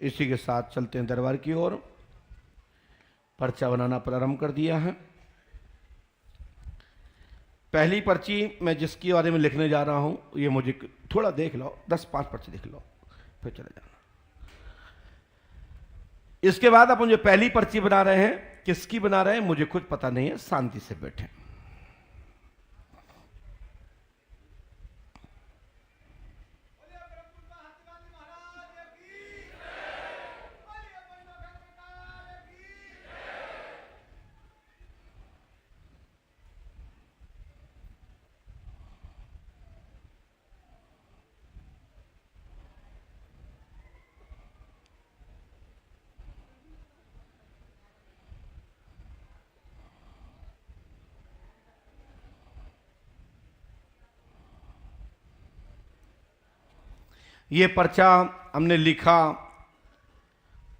इसी के साथ चलते हैं दरबार की ओर। पर्चा बनाना प्रारंभ कर दिया है। पहली पर्ची मैं जिसके बारे में लिखने जा रहा हूं, ये मुझे थोड़ा देख लो, 10-5 पर्ची देख लो, फिर चले जाना। इसके बाद अपन जो पहली पर्ची बना रहे हैं, किसकी बना रहे हैं मुझे कुछ पता नहीं है, शांति से बैठे। ये पर्चा हमने लिखा,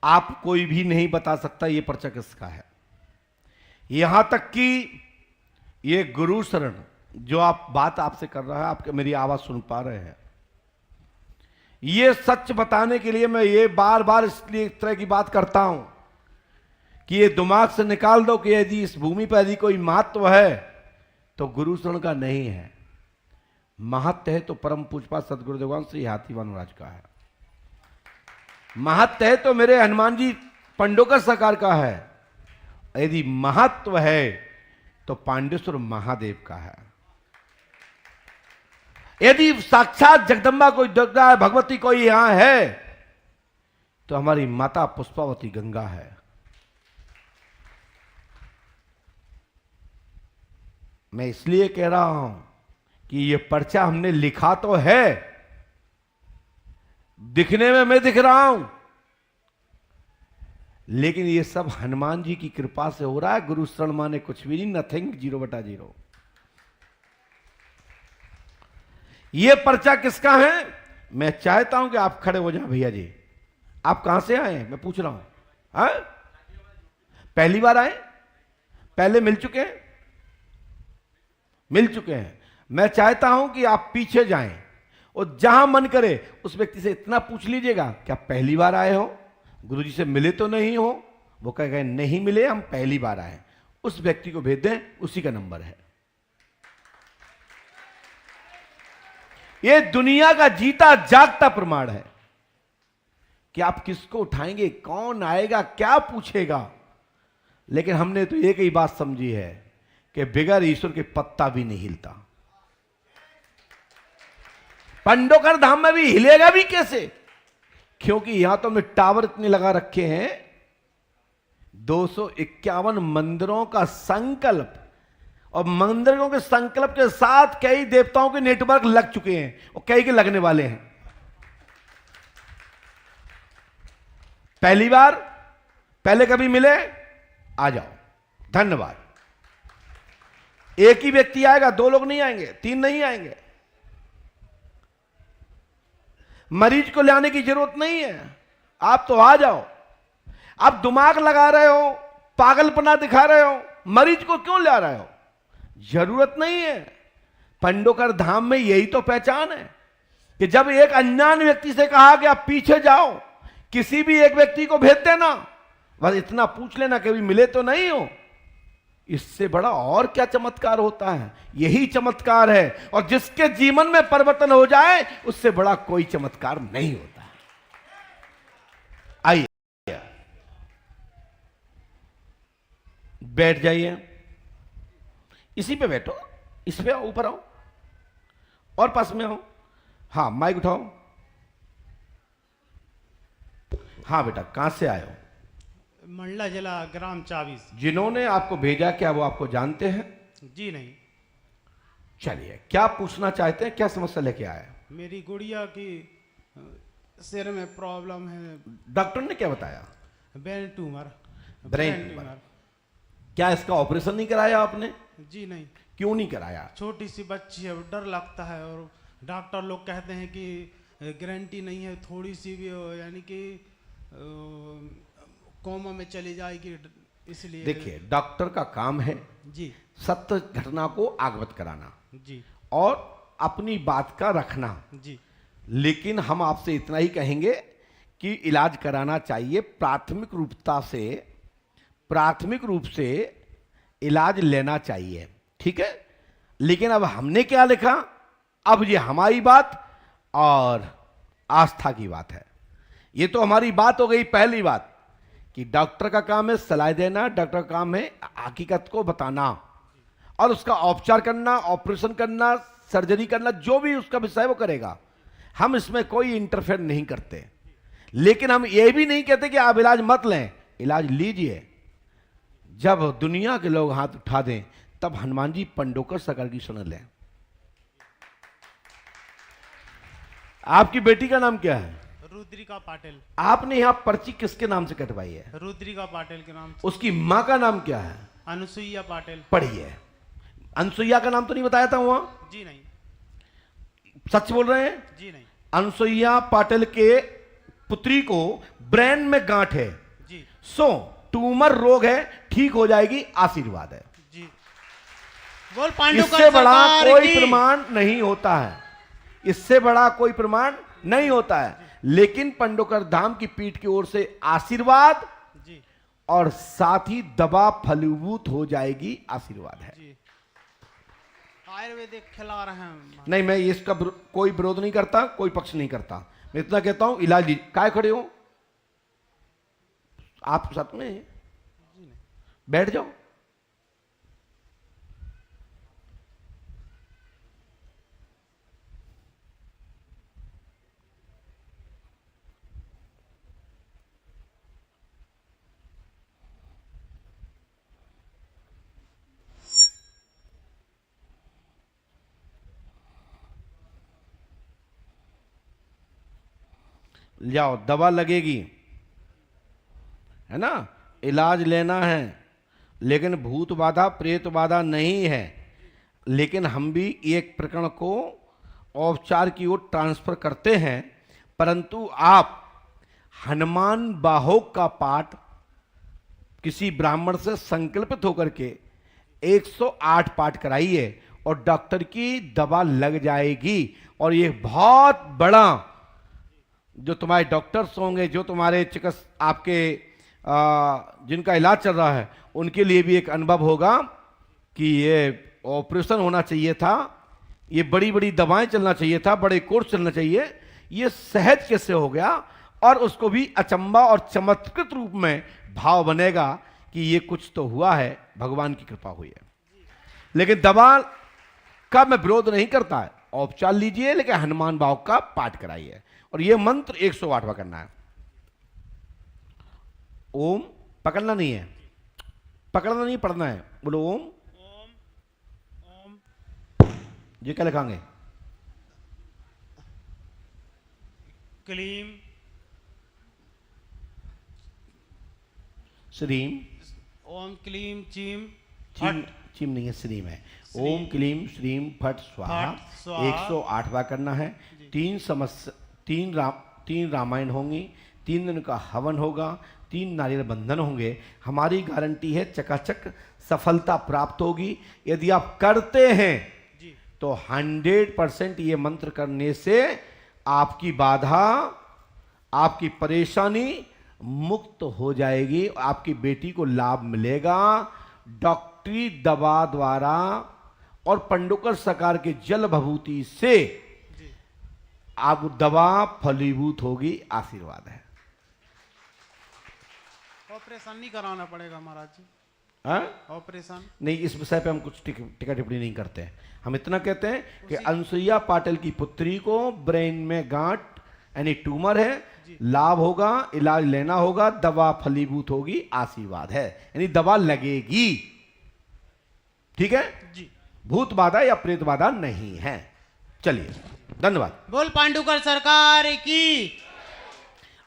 आप कोई भी नहीं बता सकता ये पर्चा किसका है। यहां तक कि ये गुरु शरण जो आप बात आपसे कर रहा है, आपके मेरी आवाज सुन पा रहे हैं, ये सच बताने के लिए मैं ये बार बार इसलिए इस तरह की बात करता हूं कि ये दिमाग से निकाल दो कि यदि इस भूमि पर यदि कोई महत्व है तो गुरु शरण का नहीं है। महत्व है तो परम पूजपा सदगुरु देवान श्री हाथीवान महाराज का है। महत्व है तो मेरे हनुमान जी पंडोकर सरकार का है। यदि महत्व है तो पांडेश्वर महादेव का है। यदि साक्षात जगदम्बा कोई भगवती कोई यहां है तो हमारी माता पुष्पावती गंगा है। मैं इसलिए कह रहा हूं कि ये पर्चा हमने लिखा तो है, दिखने में मैं दिख रहा हूं, लेकिन ये सब हनुमान जी की कृपा से हो रहा है। गुरु शरण माने कुछ भी नहीं, नथिंग, 0/0। ये पर्चा किसका है? मैं चाहता हूं कि आप खड़े हो जाएं। भैया जी, आप कहां से आए हैं मैं पूछ रहा हूं। हाँ? पहली बार आए? पहले मिल चुके हैं? मिल चुके हैं। मैं चाहता हूं कि आप पीछे जाएं और जहां मन करे उस व्यक्ति से इतना पूछ लीजिएगा, क्या पहली बार आए हो? गुरुजी से मिले तो नहीं हो? वो कहेगा नहीं मिले, हम पहली बार आए। उस व्यक्ति को भेज दें, उसी का नंबर है। ये दुनिया का जीता जागता प्रमाण है कि आप किसको उठाएंगे, कौन आएगा, क्या पूछेगा। लेकिन हमने तो एक ही बात समझी है कि बिगर ईश्वर के पत्ता भी नहीं हिलता। पंडोकर धाम में भी हिलेगा भी कैसे? क्योंकि यहां तो हमने टावर इतने लगा रखे हैं, 251 मंदिरों का संकल्प, और मंदिरों के संकल्प के साथ कई देवताओं के नेटवर्क लग चुके हैं और कई के लगने वाले हैं। पहली बार, पहले कभी मिले? आ जाओ, धन्यवाद। एक ही व्यक्ति आएगा, 2 लोग नहीं आएंगे, 3 नहीं आएंगे। मरीज को लाने की जरूरत नहीं है, आप तो आ जाओ। आप दिमाग लगा रहे हो, पागलपना दिखा रहे हो, मरीज को क्यों ला रहे हो? जरूरत नहीं है। पंडोकर धाम में यही तो पहचान है कि जब एक अनजान व्यक्ति से कहा कि आप पीछे जाओ, किसी भी एक व्यक्ति को भेज देना, बस इतना पूछ लेना कभी मिले तो नहीं हो। इससे बड़ा और क्या चमत्कार होता है? यही चमत्कार है, और जिसके जीवन में परिवर्तन हो जाए उससे बड़ा कोई चमत्कार नहीं होता। आइए बैठ जाइए, इसी पे बैठो, इस पे आओ, ऊपर आओ और पास में आओ। हाँ, माइक उठाओ। हाँ बेटा, कहां से आए हो? मंडला जिला, ग्राम चाबीस। जिन्होंने आपको भेजा, क्या वो आपको जानते हैं? जी नहीं। चलिए, क्या पूछना चाहते हैं, क्या समस्या लेके आए? मेरी गुड़िया की सिर में प्रॉब्लम है। डॉक्टर ने क्या बताया? Brain tumour. Brain tumour. क्या इसका ऑपरेशन नहीं कराया आपने? जी नहीं। क्यों नहीं कराया? छोटी सी बच्ची है, डर लगता है, और डॉक्टर लोग कहते हैं कि गारंटी नहीं है, थोड़ी सी भी यानी कि कोमा में चली जाएगी, इसलिए। देखिए, डॉक्टर का काम है जी सत्य घटना को अवगत कराना जी, और अपनी बात का रखना जी। लेकिन हम आपसे इतना ही कहेंगे कि इलाज कराना चाहिए, प्राथमिक रूप से इलाज लेना चाहिए, ठीक है। लेकिन अब हमने क्या लिखा, अब ये हमारी बात और आस्था की बात है। ये तो हमारी बात हो गई, पहली बात कि डॉक्टर का काम है सलाह देना, डॉक्टर का काम है हकीकत को बताना और उसका उपचार करना, ऑपरेशन करना, सर्जरी करना, जो भी उसका विषय वो करेगा। हम इसमें कोई इंटरफेयर नहीं करते, लेकिन हम ये भी नहीं कहते कि आप इलाज मत लें, इलाज लीजिए। जब दुनिया के लोग हाथ उठा दें तब हनुमान जी पंडोकर सरकार की सुन लें। आपकी बेटी का नाम क्या है? रुद्रिका पाटिल। आपने यहां पर्ची किसके नाम से कटवाई है? रुद्रिका पाटिल के नाम से। उसकी मां का नाम क्या है? अनुसुईया पाटिल। पढ़िए। अनुसुईया का नाम तो नहीं बताया था वहां? जी नहीं। सच बोल रहे हैं? जी नहीं। अनुसुईया पाटिल के पुत्री को ब्रेन में गांठ है, जी। सो ट्यूमर रोग है, ठीक हो जाएगी, आशीर्वाद है। जी। बोल पांडुकर इससे बड़ा सरकार कोई की। प्रमाण नहीं होता है, इससे बड़ा कोई प्रमाण नहीं होता है। लेकिन पंडोकर धाम की पीठ की ओर से आशीर्वाद जी। और साथ ही दवा फलीभूत हो जाएगी, आशीर्वाद है। जी। आयुर्वेदिक खिला रहे हैं। नहीं, मैं इसका कोई विरोध नहीं करता, कोई पक्ष नहीं करता। मैं इतना कहता हूं इलाज काय खड़े हो आप साथ में, बैठ जाओ। जाओ, दवा लगेगी, है ना, इलाज लेना है, लेकिन भूत बाधा प्रेत बाधा नहीं है। लेकिन हम भी एक प्रकरण को औपचार की ओर ट्रांसफर करते हैं, परंतु आप हनुमान बाहोक का पाठ किसी ब्राह्मण से संकल्पित होकर के 108 पाठ कराइए और डॉक्टर की दवा लग जाएगी। और ये बहुत बड़ा, जो तुम्हारे डॉक्टर्स होंगे, जो तुम्हारे आपके जिनका इलाज चल रहा है, उनके लिए भी एक अनुभव होगा कि ये ऑपरेशन होना चाहिए था, ये बड़ी बड़ी दवाएं चलना चाहिए था, बड़े कोर्स चलना चाहिए, ये सहज कैसे हो गया। और उसको भी अचंबा और चमत्कृत रूप में भाव बनेगा कि ये कुछ तो हुआ है, भगवान की कृपा हुई है। लेकिन दवा का मैं विरोध नहीं करता है, औपचार लीजिए, लेकिन हनुमान भाव का पाठ कराइए। और ये मंत्र 108वां करना है। ओम, पकड़ना नहीं है, पकड़ना नहीं, पढ़ना है। बोलो ओम। ओम। ओम। जी क्या लिखांगे? क्लीम। श्रीम। ओम क्लीम चीम चीम, फट। चीम नहीं है, श्रीम है। ओम क्लीम श्रीम फट स्वाहा। फट स्वाहा। 108वां करना है। तीन रामायण होंगी, 3 दिन का हवन होगा, 3 नारियल बंधन होंगे। हमारी गारंटी है चकाचक सफलता प्राप्त होगी। यदि आप करते हैं जी। तो 100% ये मंत्र करने से आपकी बाधा, आपकी परेशानी मुक्त हो जाएगी, आपकी बेटी को लाभ मिलेगा। डॉक्टरी दवा द्वारा और पंडोकर सरकार के जल भभूति से आप दवा फलीभूत होगी, आशीर्वाद है। ऑपरेशन नहीं कराना पड़ेगा महाराज जी? ऑपरेशन नहीं, इस विषय पे हम कुछ टिका टिप्पणी नहीं करते हैं। हम इतना कहते हैं कि अनुसुईया पाटिल की पुत्री को ब्रेन में गांठ यानी ट्यूमर है, लाभ होगा, इलाज लेना होगा, दवा फलीभूत होगी, आशीर्वाद है, यानी दवा लगेगी। ठीक है जी। भूत बाधा या प्रेत बाधा नहीं है। चलिए, धन्यवाद। बोल पांडुकर सरकार की।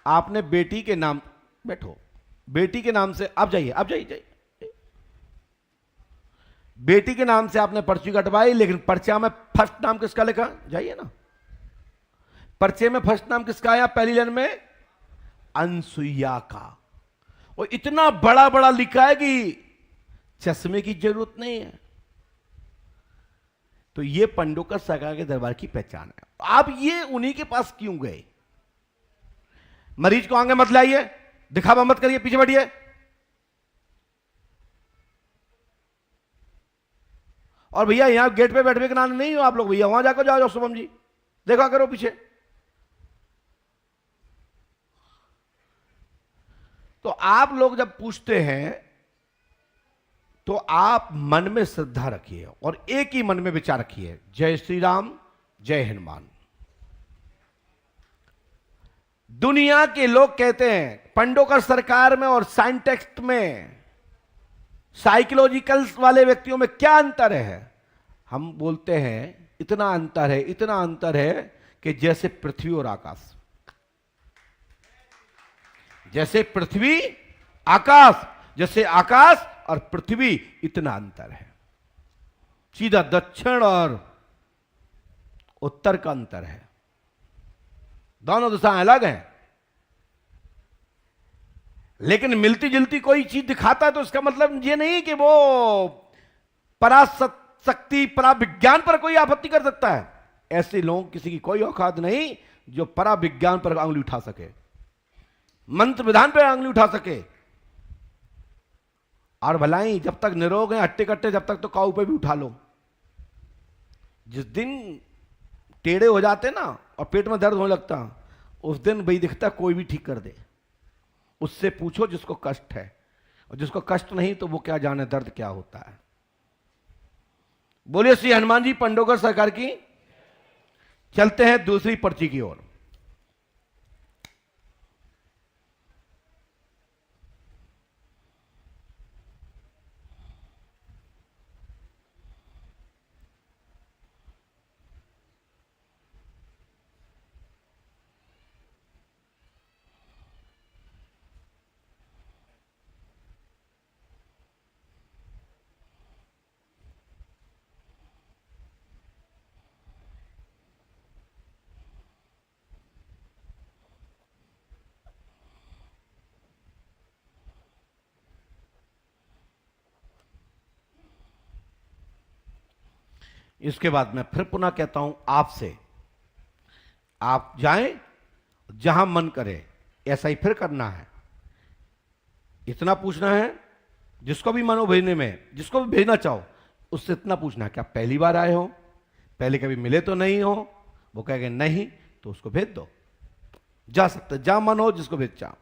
आपने बेटी के नाम, बैठो, बेटी के नाम से आप जाइए, आप जाइए। बेटी के नाम से आपने पर्ची कटवाई, लेकिन पर्चा में फर्स्ट नाम किसका लिखा? जाइए ना, पर्चे में फर्स्ट नाम किसका आया? पहली लाइन में अनुसुईया का। और इतना बड़ा बड़ा लिखा है कि चश्मे की जरूरत नहीं है। तो ये पंडोकर सरकार के दरबार की पहचान है। आप ये उन्हीं के पास क्यों गए? मरीज को आगे मत लाइए, दिखावा मत करिए, पीछे बढ़िए। और भैया यहां गेट पे बैठे के नाम नहीं हो आप लोग, भैया वहां जाकर जाओ शुभम जी, देखा करो पीछे। तो आप लोग जब पूछते हैं तो आप मन में श्रद्धा रखिए और एक ही मन में विचार रखिए, जय श्री राम, जय हनुमान। दुनिया के लोग कहते हैं पंडोकर सरकार में और साइंटेक्स्ट में, साइकोलॉजिकल वाले व्यक्तियों में क्या अंतर है? हम बोलते हैं इतना अंतर है, इतना अंतर है कि जैसे पृथ्वी और आकाश, जैसे पृथ्वी आकाश, जैसे आकाश और पृथ्वी, इतना अंतर है। सीधा दक्षिण और उत्तर का अंतर है, दोनों दिशाएं अलग हैं। लेकिन मिलती जुलती कोई चीज दिखाता है तो इसका मतलब ये नहीं कि वो पराशक्ति, पराविज्ञान पर कोई आपत्ति कर सकता है। ऐसे लोग किसी की कोई औकात नहीं जो पराविज्ञान पर उंगली उठा सके, मंत्र विधान पर उंगली उठा सके। और भलाई जब तक निरोग हैं हट्टे कट्टे, जब तक तो काऊ पे भी उठा लो। जिस दिन टेढ़े हो जाते ना और पेट में दर्द होने लगता, उस दिन भाई दिखता कोई भी ठीक कर दे। उससे पूछो जिसको कष्ट है, और जिसको कष्ट नहीं तो वो क्या जाने दर्द क्या होता है। बोलिए श्री हनुमान जी पंडोकर सरकार की। चलते हैं दूसरी पर्ची की ओर। इसके बाद मैं फिर पुनः कहता हूं आपसे, आप जाएं जहां मन करे, ऐसा ही फिर करना है। इतना पूछना है जिसको भी मनो भेजने में, जिसको भी भेजना चाहो उससे इतना पूछना है, क्या पहली बार आए हो, पहले कभी मिले तो नहीं हो? वो कहेंगे नहीं तो उसको भेज दो, जा सकते, जहां मन हो जिसको भेज चाहो।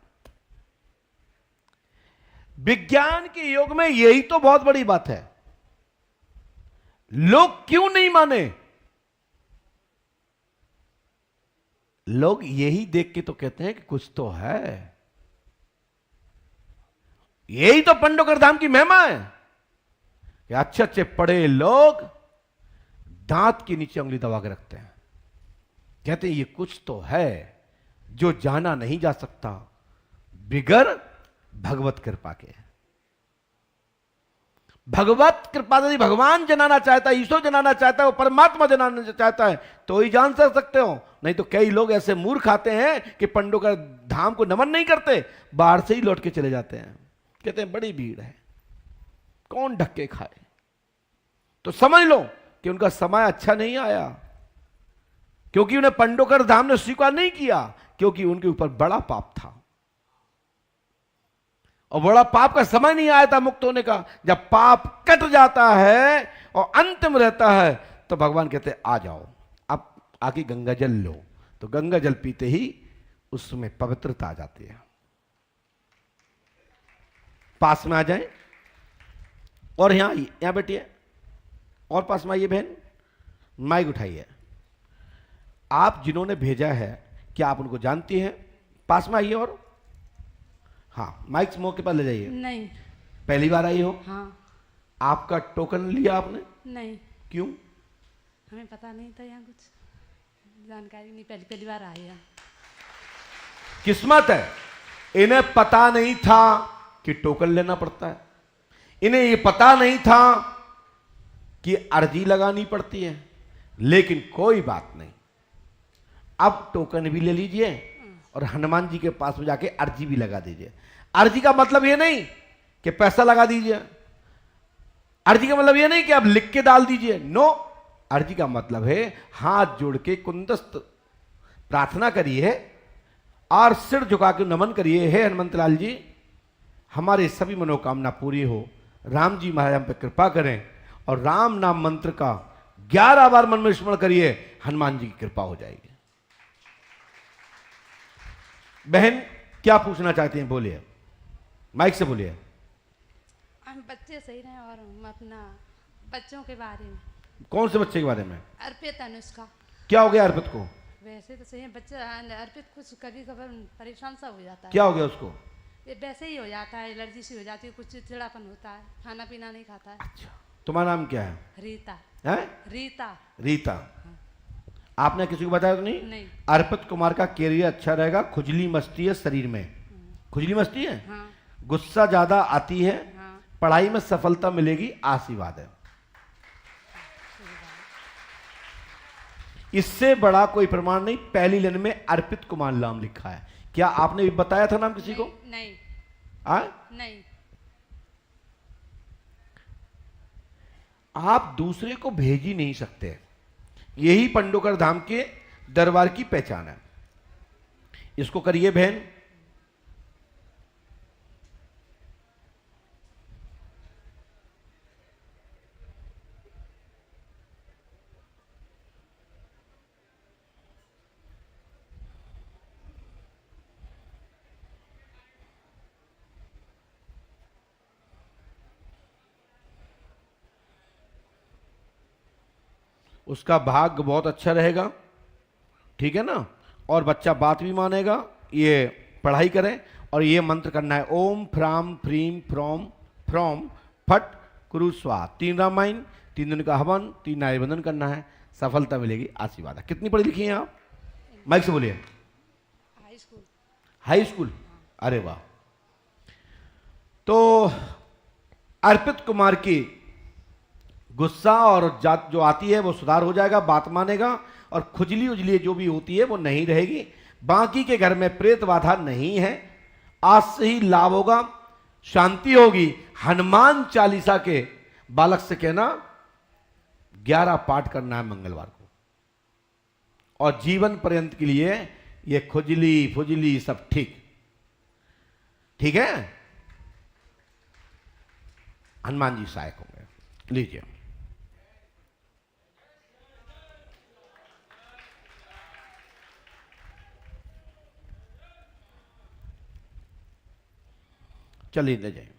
विज्ञान के युग में यही तो बहुत बड़ी बात है। लोग क्यों नहीं माने? लोग यही देख के तो कहते हैं कि कुछ तो है। यही तो पंडोकर धाम की महिमा है कि अच्छे अच्छे पढ़े लोग दांत के नीचे उंगली दबा के रखते हैं, कहते हैं ये कुछ तो है जो जाना नहीं जा सकता बिगर भगवत कृपा के। भगवत कृपा यदि भगवान जनाना चाहता है, ईश्वर जनाना चाहता है, वो परमात्मा जनाना चाहता है तो ही जान सकते हो। नहीं तो कई लोग ऐसे मूर्ख आते हैं कि पंडोकर धाम को नमन नहीं करते, बाहर से ही लौट के चले जाते हैं, कहते हैं बड़ी भीड़ है, कौन धक्के खाए। तो समझ लो कि उनका समय अच्छा नहीं आया, क्योंकि उन्हें पंडोकर धाम ने स्वीकार नहीं किया, क्योंकि उनके ऊपर बड़ा पाप था और बड़ा पाप का समय नहीं आया था मुक्त होने का। जब पाप कट जाता है और अंतिम रहता है तो भगवान कहते हैं आ जाओ, अब आके गंगा जल लो। तो गंगा जल पीते ही उसमें पवित्रता आ जाती है। पास में आ जाए और यहां आइए, यहां बैठिए और पास में आइए बहन, माइक उठाइए। आप जिन्होंने भेजा है क्या आप उनको जानती हैं? पास में आइए और हाँ, माइक मौके पर ले जाइए। नहीं। पहली बार आई हो? हाँ। आपका टोकन लिया आपने? नहीं। क्यों? हमें पता नहीं था, यहाँ कुछ जानकारी नहीं, पहली बार आई है। किस्मत है, इन्हें पता नहीं था कि टोकन लेना पड़ता है, इन्हें ये पता नहीं था कि अर्जी लगानी पड़ती है। लेकिन कोई बात नहीं, अब टोकन भी ले लीजिए और हनुमान जी के पास में जाके अर्जी भी लगा दीजिए। अर्जी का मतलब ये नहीं कि पैसा लगा दीजिए, अर्जी का मतलब ये नहीं कि आप लिख के डाल दीजिए, नो। अर्जी का मतलब है हाथ जोड़ के कुंदस्त प्रार्थना करिए और सिर झुका के नमन करिए। हे हनुमंत लाल जी, हमारे सभी मनोकामना पूरी हो। राम जी महाराज हम पे कृपा करें और राम नाम मंत्र का 11 बार मन में स्मरण करिए, हनुमान जी की कृपा हो जाएगी। बहन क्या पूछना चाहती हैं, बोलिए, माइक से बोलिए। हम बच्चे सही रहे और हम अपना बच्चों के बारे में। कौन से बच्चे के बारे में? अर्पित अनुष्का। क्या हो गया अर्पित को? वैसे तो सही है बच्चा, अर्पित कुछ कभी कभार परेशान सा हो जाता है। क्या हो गया उसको? ये वैसे ही हो जाता है, एलर्जी सी हो जाती है, कुछ चिड़चिड़ापन होता है, खाना पीना नहीं खाता है। अच्छा, तुम्हारा नाम क्या है? रीता। है? रीता। रीता। आपने किसी को बताया तो नहीं? नहीं। अर्पित कुमार का कैरियर अच्छा रहेगा। खुजली मस्ती है शरीर में, खुजली मस्ती है, हाँ। गुस्सा ज्यादा आती है, हाँ। पढ़ाई में सफलता मिलेगी, आशीर्वाद है। इससे बड़ा कोई प्रमाण नहीं। पहली लाइन में अर्पित कुमार नाम लिखा है। क्या आपने भी बताया था नाम किसी को? नहीं। नहीं। आप दूसरे को भेज ही नहीं सकते। यही पंडोकर धाम के दरबार की पहचान है। इसको करिए बहन। उसका भाग्य बहुत अच्छा रहेगा, ठीक है ना, और बच्चा बात भी मानेगा। ये पढ़ाई करें और ये मंत्र करना है, ओम फ्राम फ्रीम फ्रॉम फ्रॉम फट कुरु स्वा। 3 रामायण, 3 दिन का हवन, 3 नारीबंधन करना है, सफलता मिलेगी, आशीर्वाद है। कितनी पढ़ी लिखी हैं आप? माइक से बोलिए। High school. High school? अरे वाह। तो अर्पित कुमार की गुस्सा और जात जो आती है वो सुधार हो जाएगा, बात मानेगा, और खुजली उजली जो भी होती है वो नहीं रहेगी। बाकी के घर में प्रेत बाधा नहीं है। आज से ही लाभ होगा, शांति होगी। हनुमान चालीसा के बालक से कहना 11 पाठ करना है मंगलवार को, और जीवन पर्यंत के लिए ये खुजली फुजली सब ठीक ठीक है। हनुमान जी सहायक होंगे। लीजिए। चलिए ले जाइए।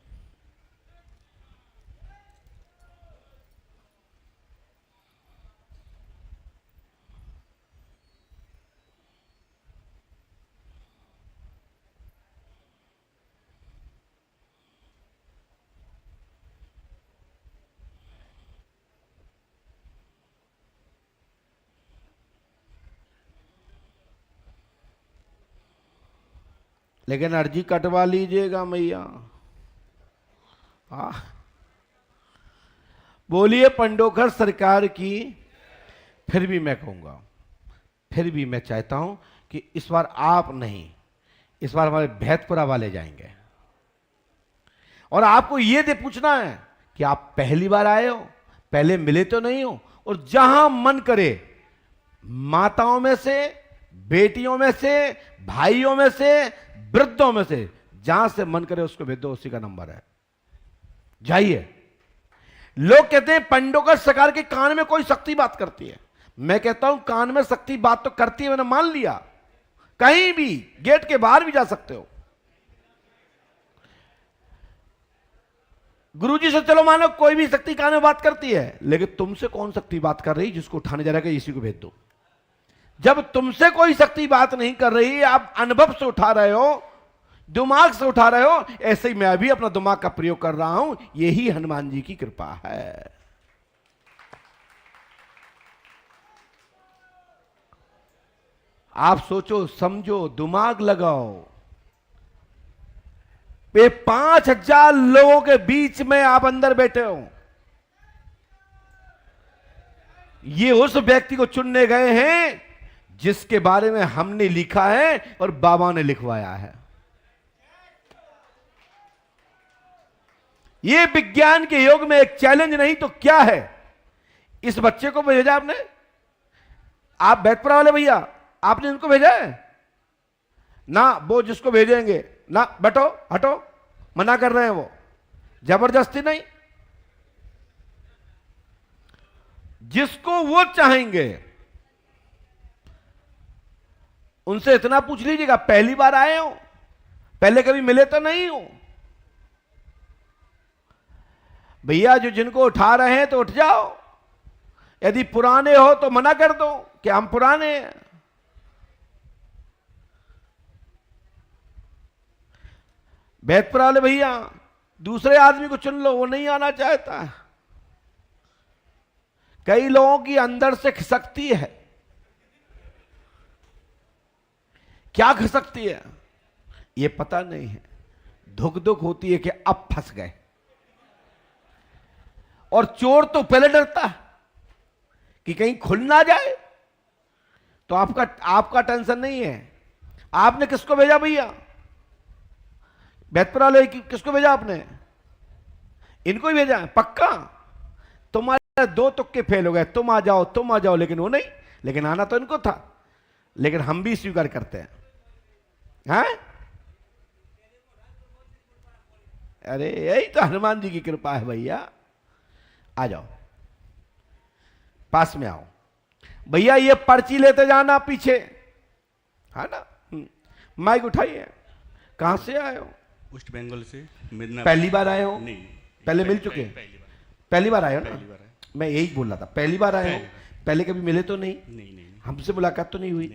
लेकिन अर्जी कटवा लीजिएगा मैया। बोलिए पंडोकर सरकार की। फिर भी मैं कहूंगा, फिर भी मैं चाहता हूं कि इस बार आप नहीं, इस बार हमारे भैतपुरा वाले जाएंगे। और आपको यह दे पूछना है कि आप पहली बार आए हो, पहले मिले तो नहीं हो, और जहां मन करे माताओं में से, बेटियों में से, भाइयों में से, वृद्धों में से, जहां से मन करे उसको भेज दो, उसी का नंबर है। जाइए। लोग कहते हैं पंडोकर सरकार के कान में कोई शक्ति बात करती है। मैं कहता हूं कान में शक्ति बात तो करती है, मैंने मान लिया। कहीं भी गेट के बाहर भी जा सकते हो। गुरुजी से चलो मानो कोई भी शक्ति कान में बात करती है, लेकिन तुमसे कौन शक्ति बात कर रही जिसको उठाने जा रहा है, इसी को भेज दो। जब तुमसे कोई शक्ति बात नहीं कर रही, आप अनुभव से उठा रहे हो, दिमाग से उठा रहे हो, ऐसे ही मैं भी अपना दिमाग का प्रयोग कर रहा हूं। यही हनुमान जी की कृपा है। आप सोचो, समझो, दिमाग लगाओ। ये 5000 लोगों के बीच में आप अंदर बैठे हो। ये उस व्यक्ति को चुनने गए हैं जिसके बारे में हमने लिखा है और बाबा ने लिखवाया है। ये विज्ञान के युग में एक चैलेंज नहीं तो क्या है। इस बच्चे को भेजा आपने, आप बैतपुरा वाले भैया, आपने इनको भेजा है। ना, वो जिसको भेजेंगे ना, बैठो हटो, मना कर रहे हैं वो, जबरदस्ती नहीं। जिसको वो चाहेंगे उनसे इतना पूछ लीजिएगा, पहली बार आए हो, पहले कभी मिले तो नहीं हो। भैया जो जिनको उठा रहे हैं तो उठ जाओ, यदि पुराने हो तो मना कर दो कि हम पुराने हैं। बैतपुर वाले भैया दूसरे आदमी को चुन लो, वो नहीं आना चाहता। कई लोगों की अंदर से खिसकती है। क्या खिसकती है ये पता नहीं है, धुक धुक होती है कि अब फंस गए। और चोर तो पहले डरता है कि कहीं खुल ना जाए, तो आपका टेंशन नहीं है। आपने किसको भेजा भैया, बैतपुर वाले किसको भेजा आपने? इनको ही भेजा है पक्का। तुम्हारे 2 तुक्के फेल हो गए, तुम आ जाओ, लेकिन वो नहीं, लेकिन आना तो इनको था। लेकिन हम भी स्वीकार करते हैं, हैं? अरे यही तो हनुमान जी की कृपा है भैया। आ जाओ, पास में आओ भैया, ये पर्ची लेते जाना पीछे, है ना? माइक उठाइए। कहां से आए हो? वेस्ट बंगाल से मिदनापुर। पहली बार आए हो? नहीं, पहले मिल चुके हैं? पहली बार आए हो ना? मैं यही बोल रहा था, पहली बार आए हो, पहले कभी मिले तो नहीं? नहीं, हमसे मुलाकात तो नहीं हुई?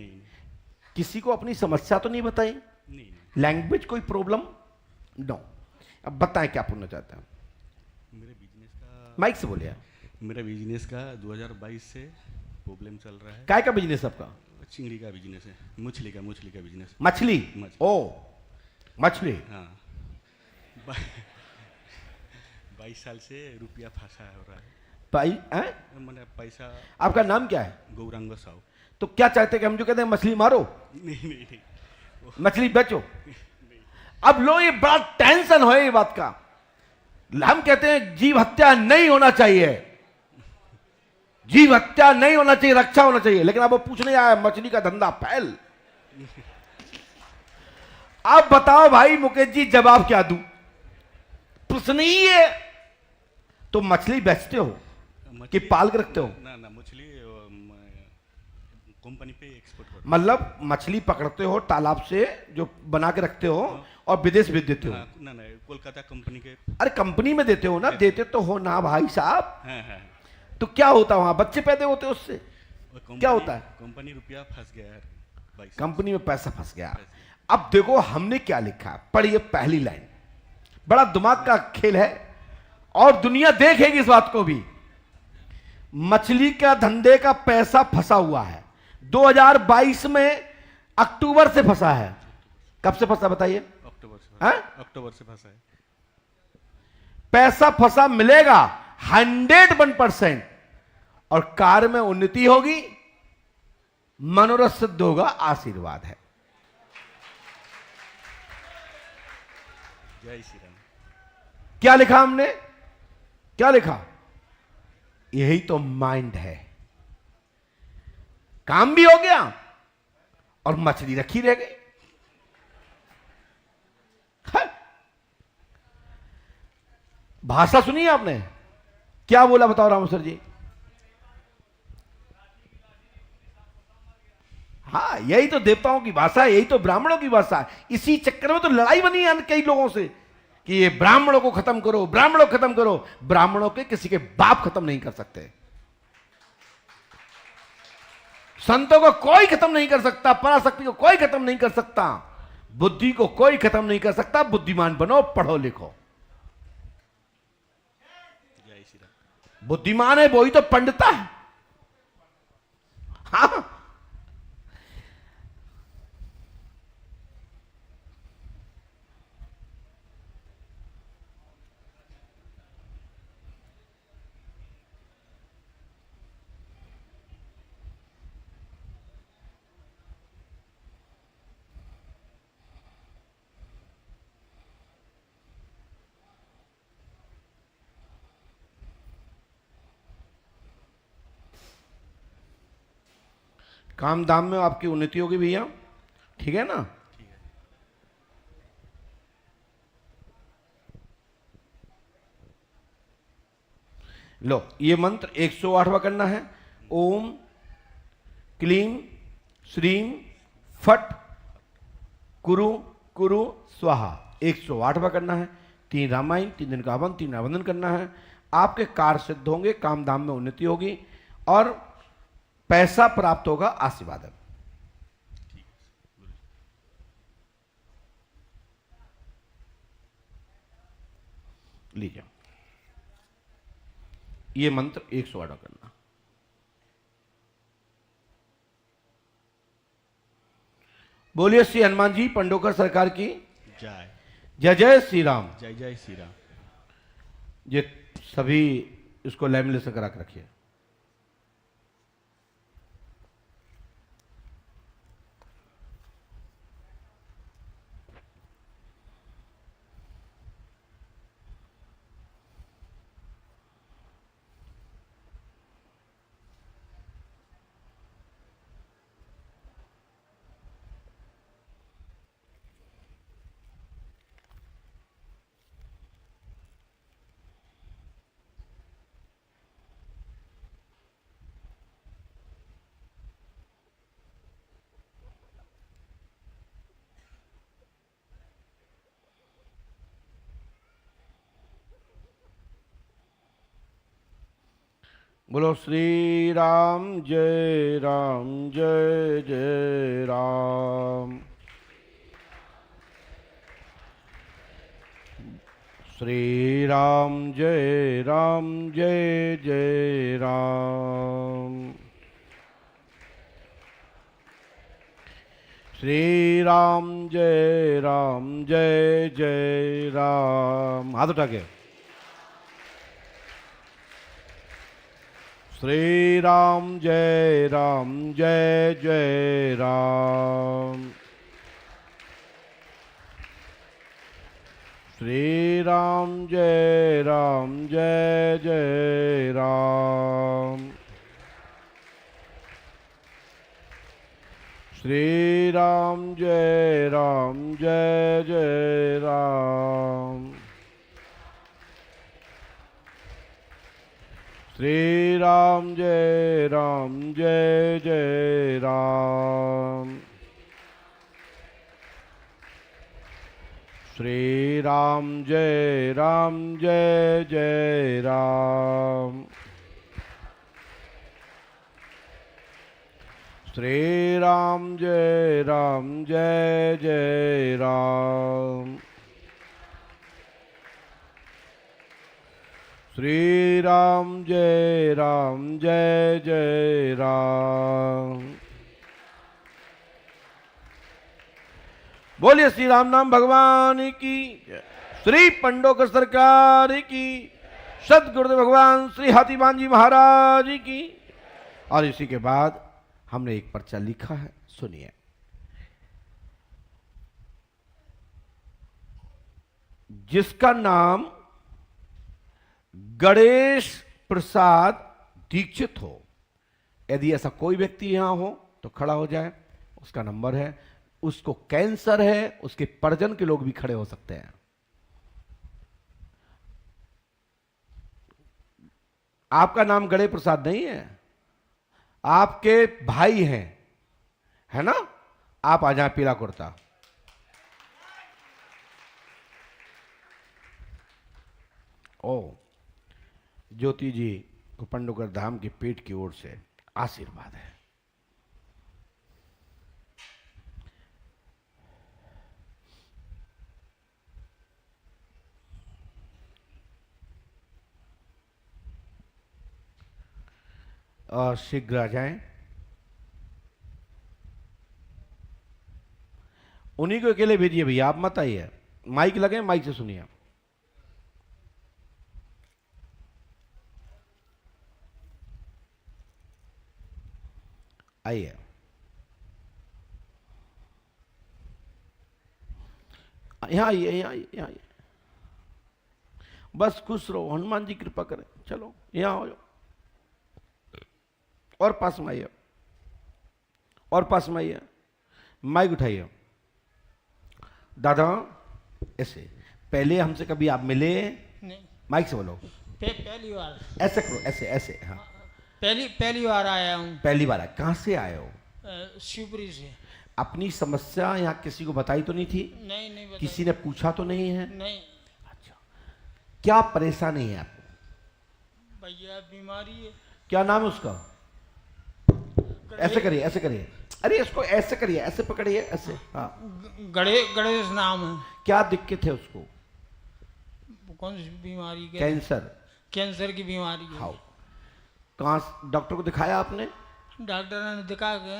किसी को अपनी समस्या तो नहीं बताई? नहीं। लैंग्वेज कोई प्रॉब्लम? नो। अब बताएं क्या पूछना चाहते हैं? मेरे बिजनेस का, माइक से बोलिए। मेरा बिजनेस का 2022 से प्रॉब्लम चल रहा है। काय का बिजनेस आपका? चिंगड़ी का बिजनेस है, मछली का बिजनेस। मछली? ओ, मछली। हाँ। 22 साल से रुपया फंसा हो रहा है। मैंने पैसा। आपका नाम क्या है? गौरांग साहू। तो क्या चाहते हैं कि हम जो कहते हैं मछली मारो? नहीं। मछली बेचो? अब लो, ये बड़ा टेंशन हो ये बात का। हम कहते हैं जीव हत्या नहीं होना चाहिए, जीव हत्या नहीं होना चाहिए, रक्षा होना चाहिए। लेकिन अब वो पूछने आया मछली का धंधा फैल। आप बताओ भाई मुकेश जी, जवाब क्या दूं? प्रश्न ही है। तो मछली बेचते हो कि पाल के रखते हो? ना, मछली कंपनी पे एक्सपोर्ट करते मतलब मछली पकड़ते हो तालाब से, जो बना के रखते हो और विदेश भेज देते हो? ना, कोलकाता कंपनी के। अरे कंपनी में देते हो ना? देते तो हो ना भाई साहब। हाँ। तो क्या होता है वहां? बच्चे पैदा होते हैं उससे? क्या होता है? कंपनी रुपया फंस गया है, कंपनी में पैसा फंस गया। अब देखो हमने क्या लिखा है, पढ़िए पहली लाइन। बड़ा दिमाग का खेल है और दुनिया देखेगी इस बात को भी। मछली का धंधे का पैसा फंसा हुआ है 2022 में, अक्टूबर से फंसा है। कब से फंसा बताइए? अक्टूबर से फंसा है। पैसा फंसा मिलेगा 101%, और कार्य में उन्नति होगी, मनोरथ सिद्ध होगा, आशीर्वाद है। जय श्री राम। क्या लिखा हमने? क्या लिखा? यही तो माइंड है। काम भी हो गया और मछली रखी रह गई। भाषा सुनी आपने? क्या बोला बताओ रामेश्वर जी? हाँ, यही तो देवताओं की भाषा है, यही तो ब्राह्मणों की भाषा है। इसी चक्कर में तो लड़ाई बनी है कई लोगों से कि ये ब्राह्मणों को खत्म करो, ब्राह्मणों को खत्म करो। ब्राह्मणों के किसी के बाप खत्म नहीं कर सकते, संतों को कोई खत्म नहीं कर सकता, पराशक्ति को कोई खत्म नहीं कर सकता, बुद्धि को कोई खत्म नहीं कर सकता। बुद्धिमान बनो, पढ़ो लिखो। जय श्री राम। बुद्धिमान है वही तो पंडिता है। हाँ, काम धाम में आपकी उन्नति होगी भैया, ठीक है ना? लो, ये मंत्र 108वां करना है। ओम क्लीम श्रीम फट कुरु कुरु स्वाहा, 108वां करना है। 3 रामायण, 3 दिन का हवन, 3 अवंदन करना है। आपके कार्य सिद्ध होंगे, काम धाम में उन्नति होगी और पैसा प्राप्त होगा। आशीर्वाद है। लीजिए, ये मंत्र 108 करना। बोलिए श्री हनुमान जी पंडोकर सरकार की जय। जय। जय श्री राम। जय जय श्री राम। ये सभी इसको लैमिनेशन करा के रखिए। बोलो श्री राम जय राम जय जय राम। श्री राम जय जय राम। श्री राम जय जय राम। हाथ उठा के। श्री राम जय जय राम। श्री राम जय जय राम। श्री राम जय जय राम। श्री राम जय जय राम। श्री राम जय जय राम। श्री राम जय जय राम। श्री राम जय जय राम। बोलिए श्री राम नाम भगवान की जय। श्री पंडोकर सरकार की, सदगुरुदेव भगवान श्री हाथीमान जी महाराज की। और इसी के बाद हमने एक पर्चा लिखा है, सुनिए। जिसका नाम गणेश प्रसाद दीक्षित हो, यदि ऐसा कोई व्यक्ति यहां हो तो खड़ा हो जाए। उसका नंबर है। उसको कैंसर है, उसके परिजन के लोग भी खड़े हो सकते हैं। आपका नाम गणेश प्रसाद नहीं है, आपके भाई हैं, है ना? आप आ जाए, पीला कुर्ता। ओ ज्योति जी को पंडोकर धाम के पेट की ओर से आशीर्वाद है। और शीघ्र आ जाएं। उन्हीं को अकेले भेजिए भैया, आप मत आइए। माइक लगे, माइक से सुनिए। आइए। यहाँ आइए, यहाँ आइए, यहाँ आइए। बस खुश रहो, हनुमान जी कृपा करें। चलो यहाँ हो जाओ। और पास में आइए, और पास में आइए। माइक उठाइए। दादा ऐसे पहले हमसे कभी आप मिले? नहीं। माइक से बोलो। पहली बार ऐसे करो, ऐसे ऐसे, हाँ। पहली बार आया हूँ पहली बार आए, कहाँ से आए हो? शिवपुरी से। अपनी समस्या यहाँ किसी को बताई तो नहीं थी? नहीं बता। किसी ने पूछा तो नहीं है? नहीं अच्छा, क्या परेशानी है आपको? भैया बीमारी है। क्या नाम है उसका? ऐसे करिए, ऐसे करिए, अरे इसको ऐसे करिए, ऐसे पकड़िए, ऐसे, हाँ। गणेश नाम है। क्या दिक्कत है उसको? कौन सी बीमारी? कैंसर। कैंसर की बीमारी है। हाँ, कहाँ डॉक्टर को दिखाया आपने? डॉक्टर ने दिखा के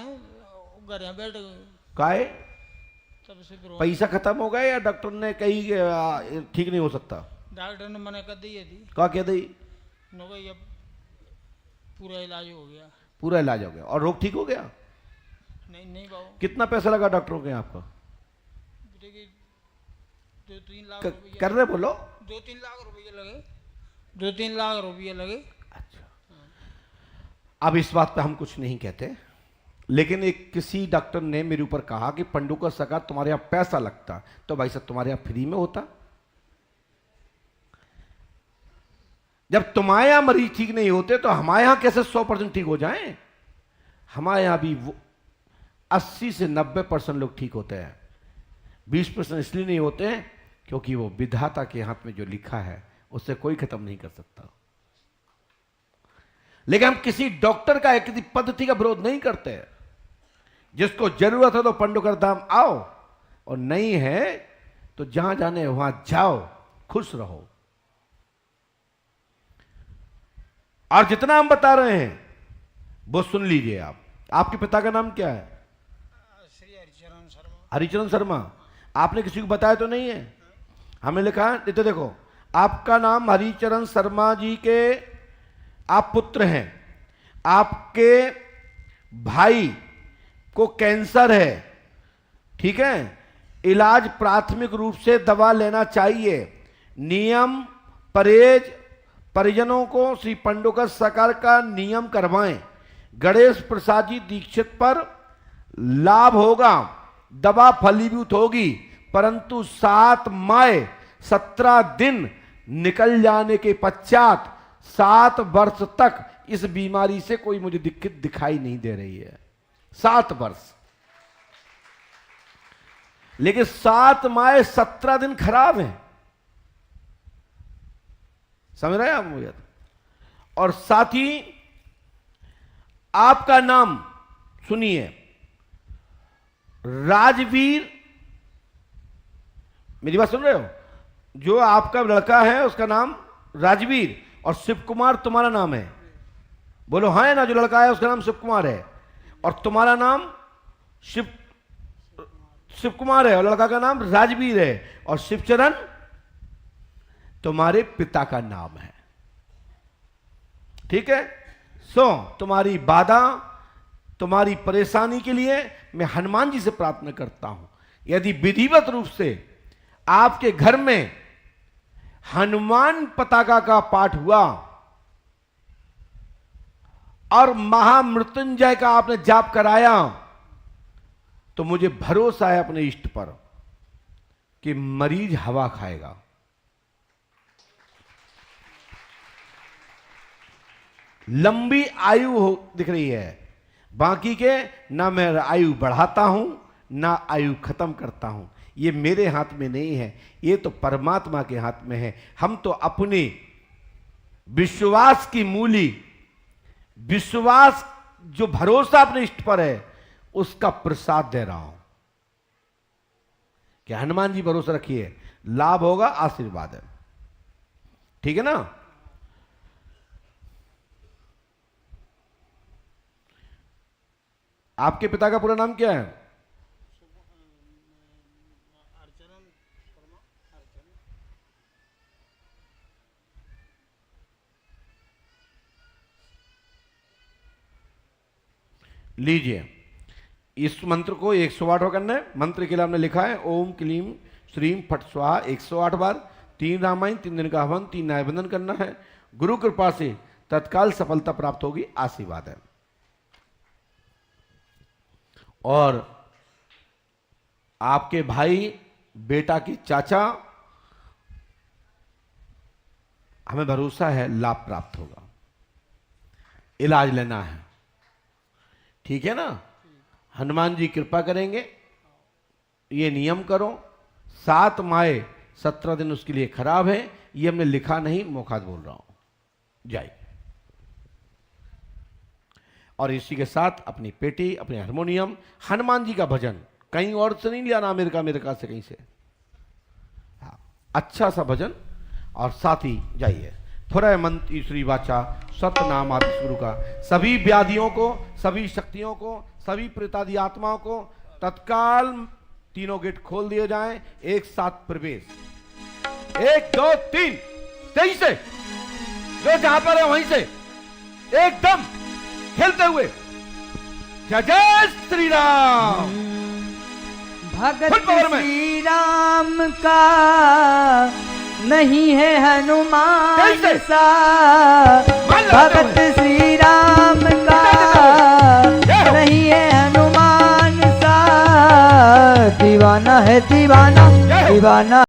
घर यहाँ बैठ गए। काहे? तब से फिर पैसा खत्म हो गया या डॉक्टर ने कही ठीक नहीं हो सकता? डॉक्टर ने मना कर दी थी। क्या कह दी? नो भाई अब पूरा इलाज हो गया। पूरा इलाज हो गया और रोग ठीक हो गया? नहीं बाबू। कितना पैसा लगा डॉक्टरों के आपका? देखिए 2-3 लाख कर रहे बोलो। 2-3 लाख रुपये लगे। 2-3 लाख रुपये लगे। अच्छा, अब इस बात पे हम कुछ नहीं कहते, लेकिन एक किसी डॉक्टर ने मेरे ऊपर कहा कि पंडू का सगा तुम्हारे यहाँ पैसा लगता, तो भाई साहब तुम्हारे यहाँ फ्री में होता? जब तुम्हारे यहाँ मरीज ठीक नहीं होते तो हमारे यहाँ कैसे 100% ठीक हो जाएं? हमारे यहाँ भी 80 से 90% लोग ठीक होते हैं। 20% इसलिए नहीं होते हैं क्योंकि वो विधाता के हाथ में जो लिखा है उससे कोई खत्म नहीं कर सकता। लेकिन हम किसी डॉक्टर का किसी पद्धति का विरोध नहीं करते। जिसको जरूरत है तो पंडुकर धाम आओ, और नहीं है तो जहां जाने वहां जाओ, खुश रहो। और जितना हम बता रहे हैं वो सुन लीजिए आप। आपके पिता का नाम क्या है? श्री हरिचरण शर्मा। हरिचरण शर्मा। आपने किसी को बताया तो नहीं है? हमें लिखा है, तो देखो आपका नाम हरिचरण शर्मा जी के आप पुत्र हैं। आपके भाई को कैंसर है, ठीक है? इलाज प्राथमिक रूप से दवा लेना चाहिए। नियम परहेज परिजनों को श्री पंडुकर सकार का नियम करवाएं। गणेश प्रसाद जी दीक्षित पर लाभ होगा, दवा फलीभूत होगी, परंतु 7 माह 17 दिन निकल जाने के पश्चात 7 वर्ष तक इस बीमारी से कोई मुझे दिक्कत दिखाई नहीं दे रही है। 7 वर्ष, लेकिन 7 माह 17 दिन खराब है। समझ रहे हैं आप मुझे? और साथ ही आपका नाम सुनिए, राजवीर। मेरी बात सुन रहे हो? जो आपका लड़का है उसका नाम राजवीर, और शिव कुमार तुम्हारा नाम है। बोलो हाँ है ना? जो लड़का है उसका नाम शिव कुमार है और तुम्हारा नाम शिव कुमार है, और लड़का का नाम राजवीर है, और शिवचरण तुम्हारे पिता का नाम है। ठीक है? तुम्हारी बाधा, तुम्हारी परेशानी के लिए मैं हनुमान जी से प्रार्थना करता हूं, यदि विधिवत रूप से आपके घर में हनुमान पताका का पाठ हुआ और महामृत्युंजय का आपने जाप कराया, तो मुझे भरोसा है अपने इष्ट पर कि मरीज हवा खाएगा। लंबी आयु दिख रही है। बाकी के ना मैं आयु बढ़ाता हूं ना आयु खत्म करता हूं, ये मेरे हाथ में नहीं है, ये तो परमात्मा के हाथ में है। हम तो अपने विश्वास की मूली, विश्वास जो भरोसा अपने इष्ट पर है उसका प्रसाद दे रहा हूं कि हनुमान जी भरोसा रखिए, लाभ होगा, आशीर्वाद है। ठीक है ना? आपके पिता का पूरा नाम क्या है? लीजिए, इस मंत्र को 108 करना है। मंत्र के लिए हमने लिखा है ओम क्लीम श्रीम फट स्वाहा 108 बार। 3 रामायण, 3 दिन का हवन, 3 न्यायबंधन करना है। गुरु कृपा से तत्काल सफलता प्राप्त होगी, आशीर्वाद है। और आपके भाई, बेटा के चाचा हमें भरोसा है लाभ प्राप्त होगा। इलाज लेना है, ठीक है ना। हनुमान जी कृपा करेंगे, ये नियम करो। 7 माह 17 दिन उसके लिए खराब है, ये हमने लिखा नहीं, मौखात बोल रहा हूं। जाइए। और इसी के साथ अपनी पेटी, अपने हारमोनियम, हनुमान जी का भजन, कहीं और से नहीं लिया ना, अमेरिका से कहीं से, हाँ, अच्छा सा भजन। और साथ ही जाइए, थोड़ा मंत्र ईश्वरी वाचा सतनाम आदि गुरु का, सभी व्याधियों को, सभी शक्तियों को, सभी प्रेतादि आत्माओं को तत्काल 3 गेट खोल दिए जाएं, एक साथ प्रवेश। 1 2 3 तेजी से, जो जहां पर है वहीं से एकदम खेलते हुए। जय जय श्री राम। भगत श्री राम का नहीं है हनुमान सा, भगत श्री राम का नहीं है हनुमान सा, दीवाना है दीवाना, दीवाना।